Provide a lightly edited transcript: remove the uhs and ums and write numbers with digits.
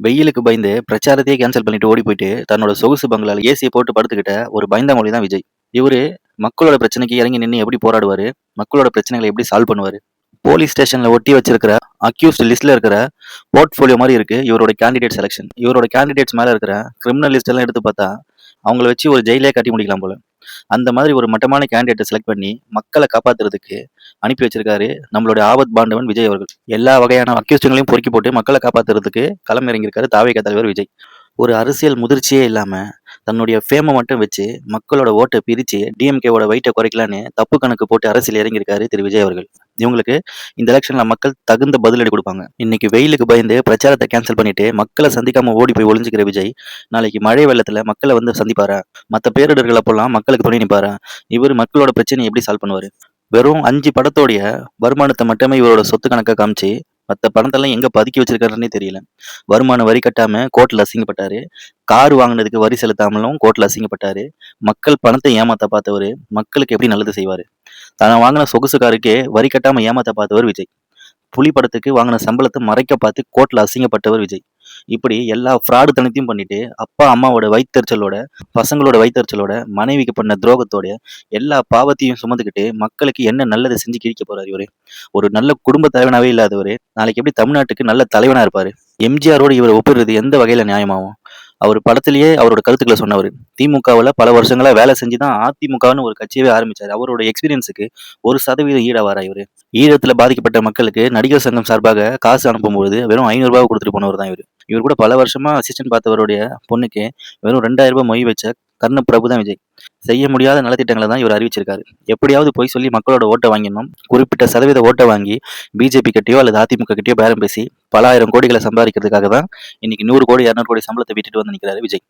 வெயிலுக்கு பயந்து பிரச்சாரத்தையே கேன்சல் பண்ணிட்டு ஓடி போயிட்டு, தன்னோட சொகுசு பங்களால ஏசிய போட்டு படுத்துக்கிட்ட ஒரு பயந்தாங்கோலி தான் விஜய். இவரு மக்களோட பிரச்சனைக்கு இறங்கி நின்னு எப்படி போராடுவாரு? மக்களோட பிரச்சனைகள எப்படி சால்வ் பண்ணுவாரு? போலீஸ் ஸ்டேஷன்ல ஒட்டி வச்சிருக்கிற அக்யூஸ்ட் லிஸ்ட்ல இருக்கிற போர்ட்ஃபோலியோ மாரி இருக்கு இவரோட கேண்டிடேட் செலக்ஷன். இவரோட கேண்டிடேட்ஸ் மேல இருக்கிற கிரிமினல் லிஸ்ட் எல்லாம் எடுத்து பார்த்தா, அவங்கள வச்சு ஒரு ஜெயிலே கட்டி முடிக்கலாம் போல. அந்த மாதிரி ஒரு மட்டமான கேண்டிடேட்ட செலக்ட் பண்ணி, மக்கள காப்பாத்துறதுக்கு அனுப்பி வச்சிருக்காரு நம்மளுடைய ஆபத் பாண்டவன் விஜய் அவர்கள். எல்லா வகையான அக்யூஸ்டுகளையும் பொறுக்கி போட்டு மக்கள காப்பாத்துறதுக்கு களம் இறங்கியிருக்காரு தாவேகா தலைவர் விஜய். ஒரு அரசியல் முதிர்ச்சியே இல்லாம, தன்னுடைய ஃபேம மட்டும் வச்சு, மக்களோட ஓட்ட பிரிச்சு, டிஎம்கேவோட வெயிட்ட குறைக்கலான்னு தப்பு கணக்கு போட்டு அரசியல் இறங்கியிருக்காரு திரு விஜய் அவர்கள். இவங்களுக்கு இந்த எலக்ஷன்ல மக்கள் தகுந்த பதிலடி குடுப்பாங்க. இன்னைக்கு வெயிலுக்கு பயந்து பிரச்சாரத்த கேன்சல் பண்ணிட்டு, மக்கள சந்திக்காம ஓடி போய் ஒளிஞ்சுக்கிற விஜய், நாளைக்கு மழை வெள்ளத்துல மக்கள வந்து சந்திப்பாரா? மத்த பேரிடர்கள் அப்போலாம் மக்களுக்கு துணை நிப்பாரா? இவரு மக்களோட பிரச்சனைய எப்படி சால்வ் பண்ணுவாரு? வெறும் 5 படத்தோடைய வருமானத்த மட்டுமே இவரோட சொத்து கணக்கா காமிச்சு, மத்த பணத்தெல்லாம் எங்க பதுக்கி வச்சிருக்காருன்னே தெரியல. வருமான வரி கட்டாம கோர்ட்ல அசிங்கப்பட்டாரு. கார் வாங்குனதுக்கு வரி செலுத்தாமலும் கோர்ட்ல அசிங்கப்பட்டாரு. மக்கள் பணத்த ஏமாத்த பார்த்தவரு, மக்களுக்கு எப்படி நல்லது செய்வாரு? தான் வாங்குன சொகுசு காருக்கே வரி கட்டாம ஏமாத்த பார்த்தவர் விஜய். புலி படத்துக்கு வாங்குன சம்பளத்த மறைக்க பார்த்து கோர்ட்ல அசிங்கப்பட்டவர் விஜய். இப்படி எல்லா ஃப்ராடு தனத்தையும் பண்ணிட்டு, அப்பா, அம்மாவோட வயித்தெரிச்சலோட, பசங்களோட வயித்தெரிச்சலோட, மனைவிக்கு பண்ண துரோகத்தோட, எல்லா பாவத்தையும் சுமந்துக்கிட்டு, மக்களுக்கு என்ன நல்லத செஞ்சு கிழிக்க போறாரு இவரு? ஒரு நல்ல குடும்ப தலைவனாவே இல்லாதவரு, நாளைக்கு எப்படி தமிழ்நாட்டுக்கு நல்ல தலைவனா இருப்பாரு? எம்ஜிஆரோட இவர ஒப்பிடுறது எந்த வகையில நியாயமாகும்? அவர் படத்திலேயே அவரோட கருத்துக்கள சொன்னவரு. திமுகவுல பல வருஷங்களா வேலை செஞ்சு தான் அதிமுகன்னு ஒரு கட்சியவே ஆரம்பிச்சாரு. அவரோட எக்ஸ்பீரியன்ஸுக்கு 1% ஈடாவாரா இவரு? ஈழத்துல பாதிக்கப்பட்ட மக்களுக்கு நடிகர் சங்கம் சார்பாக காசு அனுப்பும்பொழுது வெறும் ரூ. 500 குடுத்துட்டு போனவர் தான் இவரு. இவர் கூட பல வருஷமா அசிஸ்டன்ட் பார்த்தவருடைய பொண்ணுக்கு வெறும் ரூ. 2000 மொய் வச்ச கர்ண பிரபு தான் விஜய். செய்ய முடியாத நலத்திட்டங்கள தான் இவர் அறிவிச்சிருக்காரு. எப்படியாவது போய் சொல்லி மக்களோட ஓட்ட வாங்கிடணும். குறிப்பிட்ட சதவீத ஓட்ட வாங்கி பிஜேபி கிட்டயோ அல்லது அதிமுக கிட்டயோ பேரம் பேசி பல ஆயிரம் கோடிகள சம்பாதிக்கிறதுக்காக தான் இன்னைக்கு 100 கோடி, 200 கோடி சம்பளத்த விட்டுட்டு வந்து நிக்கிறாரு விஜய்.